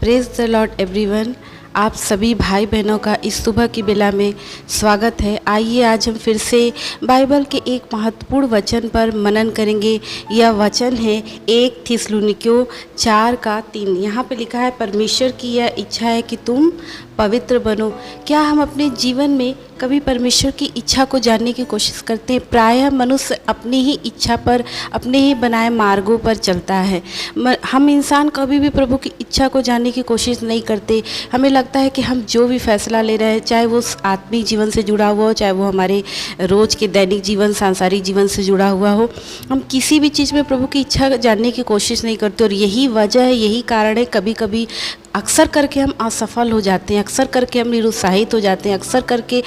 Praise the Lord everyone. आप सभी भाई बहनों का इस सुबह की बेला में स्वागत है। आइए आज हम फिर से बाइबल के एक महत्वपूर्ण वचन पर मनन करेंगे। यह वचन है 1 थिस्सलुनीकियों 4:3। यहाँ पे लिखा है, परमेश्वर की यह इच्छा है कि तुम पवित्र बनो। क्या हम अपने जीवन में कभी परमेश्वर की इच्छा को जानने की कोशिश करते हैं? प्रायः मनुष्य अपनी ही इच्छा पर, अपने ही बनाए मार्गों पर चलता है। हम इंसान कभी भी प्रभु की इच्छा को जानने की कोशिश नहीं करते। हमें लगता है कि हम जो भी फैसला ले रहे हैं, चाहे वो आत्मिक जीवन से जुड़ा हुआ हो, चाहे वो हमारे रोज़ के दैनिक जीवन, सांसारिक जीवन से जुड़ा हुआ हो, हम किसी भी चीज़ में प्रभु की इच्छा जानने की कोशिश नहीं करते। और यही वजह है, यही कारण है, कभी कभी अक्सर करके हम असफल हो जाते हैं, अक्सर करके हम निरुत्साहित हो जाते हैं, अक्सर करके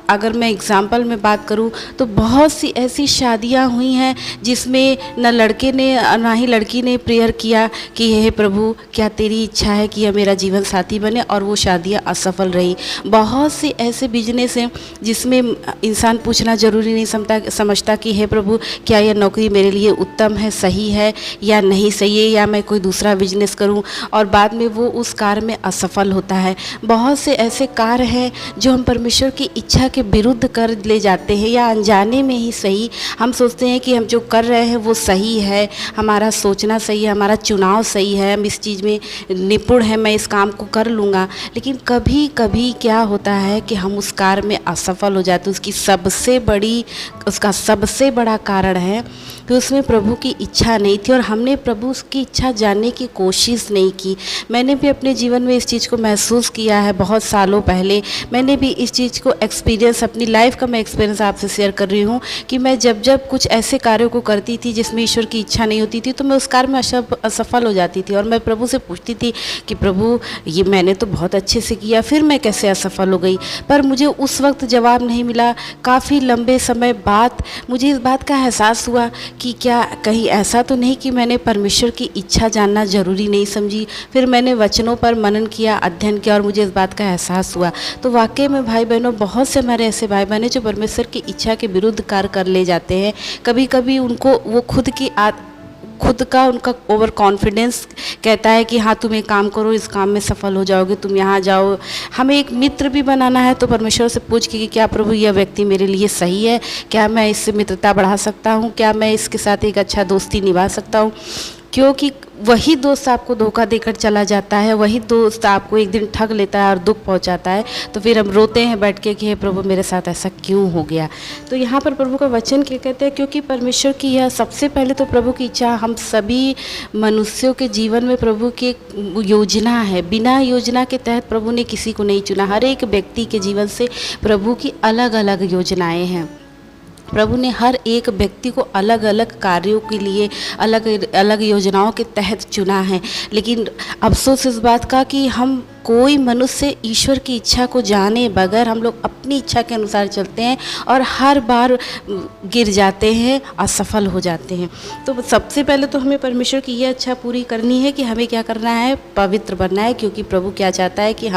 अगर मैं एग्ज़ाम्पल में बात करूं तो बहुत सी ऐसी शादियां हुई हैं जिसमें न लड़के ने ना ही लड़की ने प्रेयर किया कि हे प्रभु, क्या तेरी इच्छा है कि यह मेरा जीवन साथी बने, और वो शादियां असफल रही। बहुत से ऐसे बिजनेस हैं जिसमें इंसान पूछना ज़रूरी नहीं समझता कि हे प्रभु, क्या यह नौकरी मेरे लिए उत्तम है, सही है या नहीं सही है, या मैं कोई दूसरा बिजनेस करूं, और बाद में वो उस कार्य में असफल होता है। बहुत से ऐसे कार्य हैं जो हम परमेश्वर की इच्छा के विरुद्ध कर ले जाते हैं, या अनजाने में ही सही हम सोचते हैं कि हम जो कर रहे हैं वो सही है, हमारा सोचना सही है, हमारा चुनाव सही है, हम इस चीज़ में निपुण हैं, मैं इस काम को कर लूँगा। लेकिन कभी कभी क्या होता है कि हम उस कार्य में असफल हो जाते हैं। उसका सबसे बड़ा कारण है कि उसमें प्रभु की इच्छा नहीं थी, और हमने प्रभु की इच्छा जानने की कोशिश नहीं की। मैंने भी अपने जीवन में इस चीज़ को महसूस किया है। बहुत सालों पहले मैंने भी इस चीज़ को अपनी लाइफ का मैं एक्सपीरियंस आपसे शेयर कर रही हूँ कि मैं जब कुछ ऐसे कार्यों को करती थी जिसमें ईश्वर की इच्छा नहीं होती थी, तो मैं उस कार्य में असफल हो जाती थी, और मैं प्रभु से पूछती थी कि प्रभु, ये मैंने तो बहुत अच्छे से किया, फिर मैं कैसे असफल हो गई? पर मुझे उस वक्त जवाब नहीं मिला। काफ़ी लंबे समय बाद मुझे इस बात का एहसास हुआ कि क्या कहीं ऐसा तो नहीं कि मैंने परमेश्वर की इच्छा जानना ज़रूरी नहीं समझी। फिर मैंने वचनों पर मनन किया, अध्ययन किया, और मुझे इस बात का एहसास हुआ। तो वाकई में भाई बहनों, बहुत से हमारे ऐसे भाई बहन जो परमेश्वर की इच्छा के विरुद्ध कार्य कर ले जाते हैं। कभी कभी उनको वो खुद का उनका ओवर कॉन्फिडेंस कहता है कि हाँ, तुम एक काम करो, इस काम में सफल हो जाओगे, तुम यहाँ जाओ। हमें एक मित्र भी बनाना है तो परमेश्वर से पूछ के कि क्या प्रभु, यह व्यक्ति मेरे लिए सही है, क्या मैं इससे मित्रता बढ़ा सकता हूँ, क्या मैं इसके साथ एक अच्छा दोस्ती निभा सकता हूँ? क्योंकि वही दोस्त आपको धोखा देकर चला जाता है, वही दोस्त आपको एक दिन ठग लेता है और दुख पहुंचाता है। तो फिर हम रोते हैं बैठ के कि हे प्रभु, मेरे साथ ऐसा क्यों हो गया? तो यहाँ पर प्रभु का वचन क्या कहते हैं? क्योंकि परमेश्वर की यह सबसे पहले तो प्रभु की इच्छा हम सभी मनुष्यों के जीवन में प्रभु की एक योजना है। बिना योजना के तहत प्रभु ने किसी को नहीं चुना। हर एक व्यक्ति के जीवन से प्रभु की अलग अलग योजनाएँ हैं। प्रभु ने हर एक व्यक्ति को अलग अलग कार्यों के लिए अलग अलग योजनाओं के तहत चुना है। लेकिन अफसोस इस बात का कि हम कोई मनुष्य ईश्वर की इच्छा को जाने बगैर हम लोग अपनी इच्छा के अनुसार चलते हैं और हर बार गिर जाते हैं, असफल हो जाते हैं। तो सबसे पहले तो हमें परमेश्वर की यह इच्छा पूरी करनी है कि हमें क्या करना है? पवित्र बनना है। क्योंकि प्रभु क्या चाहता है कि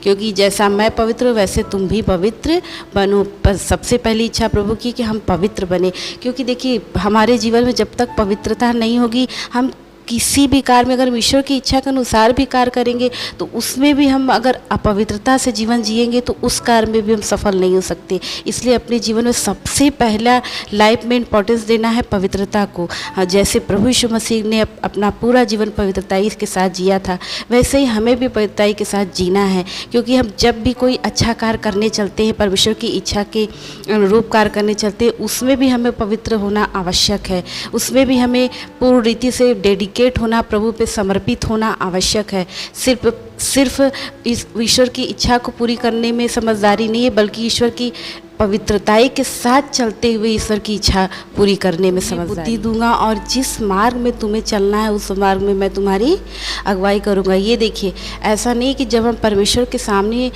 क्योंकि जैसा मैं पवित्र वैसे तुम भी पवित्र बनो। सबसे पहली इच्छा प्रभु की कि हम पवित्र बने। क्योंकि देखिए, हमारे जीवन में जब तक पवित्रता नहीं होगी, हम किसी भी कार्य में अगर ईश्वर की इच्छा के अनुसार भी कार्य करेंगे तो उसमें भी हम अगर अपवित्रता से जीवन जिएंगे तो उस कार्य में भी हम सफल नहीं हो सकते। इसलिए अपने जीवन में सबसे पहला लाइफ में इम्पोर्टेंस देना है पवित्रता को। जैसे प्रभु यीशु मसीह ने अपना पूरा जीवन पवित्रताई के साथ जिया था, वैसे ही हमें भी पवित्रताई के साथ जीना है। क्योंकि हम जब भी कोई अच्छा कार्य करने चलते हैं, परमेश्वर की इच्छा के अनुरूप कार्य करने चलते हैं, उसमें भी हमें पवित्र होना आवश्यक है। उसमें भी हमें पूर्ण रीति से डेडिकेट होना, प्रभु पे समर्पित होना आवश्यक है। सिर्फ इस ईश्वर की इच्छा को पूरी करने में समझदारी नहीं है, बल्कि ईश्वर की पवित्रताई के साथ चलते हुए ईश्वर की इच्छा पूरी करने में समझदारी दूंगा, और जिस मार्ग में तुम्हें चलना है उस मार्ग में मैं तुम्हारी अगुवाई करूंगा। ये देखिए, ऐसा नहीं कि जब हम परमेश्वर के सामने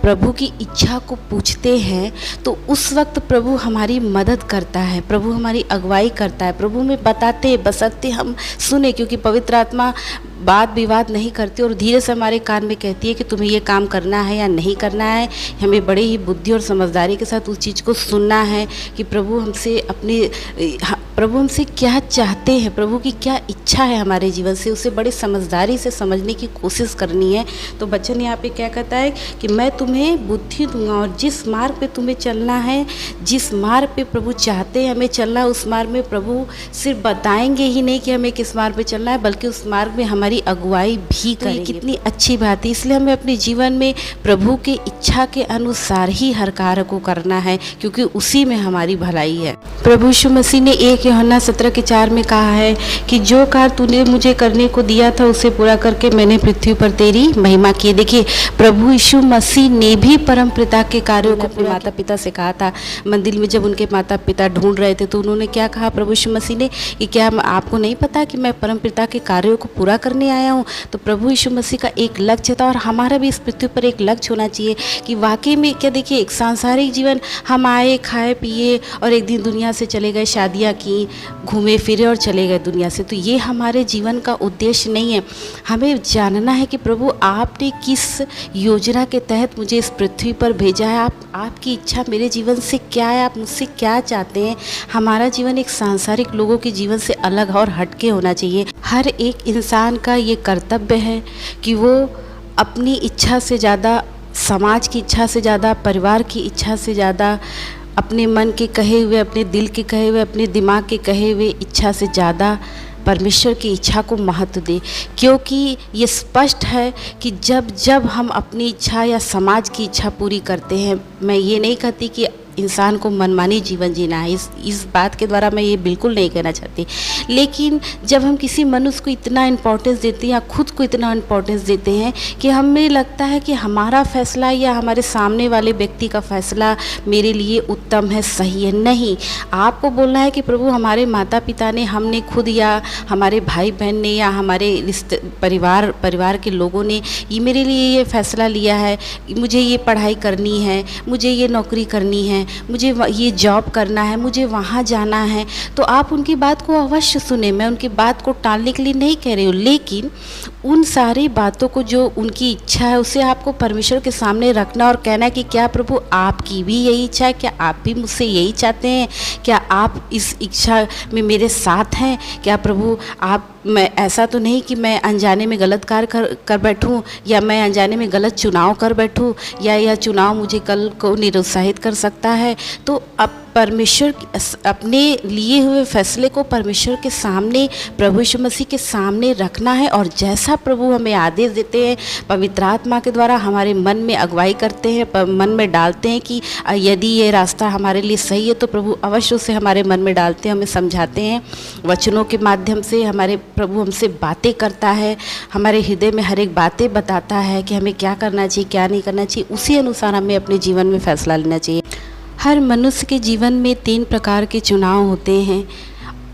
प्रभु की इच्छा को पूछते हैं तो उस वक्त प्रभु हमारी मदद करता है, प्रभु हमारी अगुवाई करता है, प्रभु में बताते बसते हम सुने। क्योंकि पवित्र आत्मा वाद विवाद नहीं करती और धीरे से हमारे कान में कहती है कि तुम्हें ये काम करना है या नहीं करना है। हमें बड़े ही बुद्धि और समझदारी के साथ उस चीज़ को सुनना है कि प्रभु हमसे प्रभु हमसे क्या चाहते हैं, प्रभु की क्या इच्छा है हमारे जीवन से, उसे बड़े समझदारी से समझने की कोशिश करनी है। तो वचन यहाँ पे क्या कहता है कि मैं तुम्हें बुद्धि दूंगा और जिस मार्ग पे तुम्हें चलना है, जिस मार्ग पे प्रभु चाहते हैं हमें चलना, उस मार्ग में प्रभु सिर्फ बताएंगे ही नहीं कि हमें किस मार्ग पे चलना है, बल्कि उस मार्ग में हमारी अगुवाई भी करेंगे। तो कितनी अच्छी बात है। इसलिए हमें अपने जीवन में प्रभु के इच्छा के अनुसार ही हर कार्य को करना है, क्योंकि उसी में हमारी भलाई है। प्रभु यीशु मसीह ने 1 यूहन्ना 17:4 में कहा है कि जो कार्य तूने मुझे करने को दिया था उसे पूरा करके मैंने पृथ्वी पर तेरी महिमा की। देखिए, प्रभु यीशु मसीह ने भी परम पिता के कार्यों को अपने माता पिता से कहा था। मंदिर में जब उनके माता पिता ढूंढ रहे थे तो उन्होंने क्या कहा प्रभु यीशु मसीह ने कि क्या आपको नहीं पता कि मैं परम पिता के कार्यों को पूरा करने आया हूँ। तो प्रभु यीशु मसीह का एक लक्ष्य था और हमारा भी इस पृथ्वी पर एक लक्ष्य होना चाहिए कि वाकई में क्या, देखिए, एक सांसारिक जीवन, हम आए, खाए, पिए और एक दिन दुनिया से चले गए, शादियाँ की, घूमे फिरे और चले गए दुनिया से। तो ये हमारे जीवन का उद्देश्य नहीं है। हमें जानना है कि प्रभु आपने किस योजना के तहत मुझे इस पृथ्वी पर भेजा है, आपकी इच्छा मेरे जीवन से क्या है, आप मुझसे क्या चाहते हैं। हमारा जीवन एक सांसारिक लोगों के जीवन से अलग और हटके होना चाहिए। हर एक इंसान का ये कर्तव्य है कि वो अपनी इच्छा से ज़्यादा, समाज की इच्छा से ज़्यादा, परिवार की इच्छा से ज़्यादा, अपने मन के कहे हुए, अपने दिल के कहे हुए, अपने दिमाग के कहे हुए इच्छा से ज़्यादा परमेश्वर की इच्छा को महत्व दे। क्योंकि ये स्पष्ट है कि जब जब हम अपनी इच्छा या समाज की इच्छा पूरी करते हैं, मैं ये नहीं कहती कि इंसान को मनमानी जीवन जीना है, इस बात के द्वारा मैं ये बिल्कुल नहीं कहना चाहती, लेकिन जब हम किसी मनुष्य को इतना इम्पोर्टेंस देते हैं या खुद को इतना इम्पोर्टेंस देते हैं कि हमें लगता है कि हमारा फैसला या हमारे सामने वाले व्यक्ति का फैसला मेरे लिए उत्तम है, सही है। नहीं, आपको बोलना है कि प्रभु हमारे माता पिता ने, हमने खुद या हमारे भाई बहन ने या हमारे परिवार के लोगों ने ये मेरे लिए ये फैसला लिया है, मुझे ये पढ़ाई करनी है, मुझे ये नौकरी करनी है, मुझे ये जॉब करना है, मुझे वहाँ जाना है। तो आप उनकी बात को अवश्य सुने, मैं उनकी बात को टालने के लिए नहीं कह रही हूँ, लेकिन उन सारी बातों को, जो उनकी इच्छा है, उसे आपको परमेश्वर के सामने रखना और कहना है कि क्या प्रभु आपकी भी यही इच्छा है, क्या आप भी मुझसे यही चाहते हैं, क्या आप इस इच्छा में मेरे साथ हैं, क्या प्रभु आप, मैं ऐसा तो नहीं कि मैं अनजाने में गलत कार्य कर बैठूं, या मैं अनजाने में गलत चुनाव कर बैठूं, या यह चुनाव मुझे कल को निरुत्साहित कर सकता है। तो अब परमेश्वर अपने लिए हुए फैसले को परमेश्वर के सामने, प्रभु यीशु मसीह के सामने रखना है, और जैसा प्रभु हमें आदेश देते हैं, पवित्र आत्मा के द्वारा हमारे मन में अगुवाई करते हैं, मन में डालते हैं कि यदि ये रास्ता हमारे लिए सही है, तो प्रभु अवश्य उसे हमारे मन में डालते हैं, हमें समझाते हैं वचनों के माध्यम से। हमारे प्रभु हमसे बातें करता है, हमारे हृदय में हर एक बातें बताता है कि हमें क्या करना चाहिए, क्या नहीं करना चाहिए। उसी अनुसार हमें अपने जीवन में फैसला लेना चाहिए। हर मनुष्य के जीवन में 3 प्रकार के चुनाव होते हैं।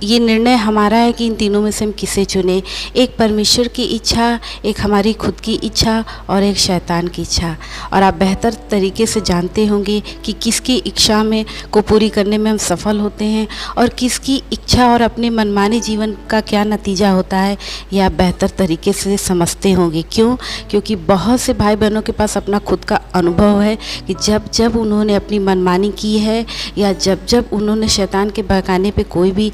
ये निर्णय हमारा है कि इन तीनों में से हम किसे चुनें। एक परमेश्वर की इच्छा, एक हमारी खुद की इच्छा और एक शैतान की इच्छा। और आप बेहतर तरीके से जानते होंगे कि किसकी इच्छा में को पूरी करने में हम सफल होते हैं और किसकी इच्छा और अपने मनमाने जीवन का क्या नतीजा होता है, ये आप बेहतर तरीके से समझते होंगे। क्यों? क्योंकि बहुत से भाई बहनों के पास अपना खुद का अनुभव है कि जब जब उन्होंने अपनी मनमानी की है या जब जब उन्होंने शैतान के बहकाने पे कोई भी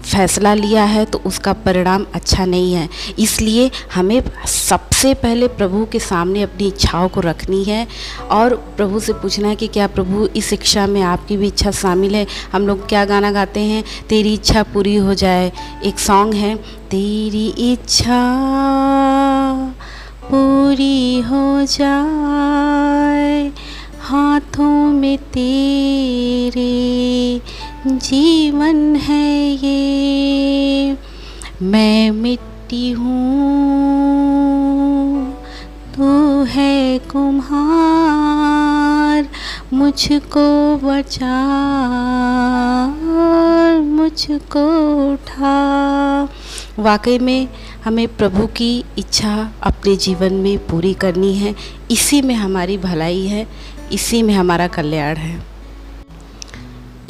फैसला लिया है तो उसका परिणाम अच्छा नहीं है। इसलिए हमें सबसे पहले प्रभु के सामने अपनी इच्छाओं को रखनी है और प्रभु से पूछना है कि क्या प्रभु इस इच्छा में आपकी भी इच्छा शामिल है। हम लोग क्या गाना गाते हैं, तेरी इच्छा पूरी हो जाए, एक सॉन्ग है, तेरी इच्छा पूरी हो जाए, हाथों में तेरे जीवन है ये, मैं मिट्टी हूँ तू है कुम्हार, मुझको बचा मुझको उठा। वाकई में हमें प्रभु की इच्छा अपने जीवन में पूरी करनी है। इसी में हमारी भलाई है, इसी में हमारा कल्याण है।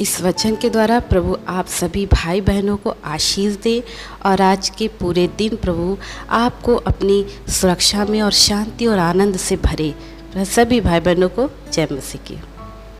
इस वचन के द्वारा प्रभु आप सभी भाई बहनों को आशीष दे और आज के पूरे दिन प्रभु आपको अपनी सुरक्षा में और शांति और आनंद से भरे। सभी भाई बहनों को जय मसीह की।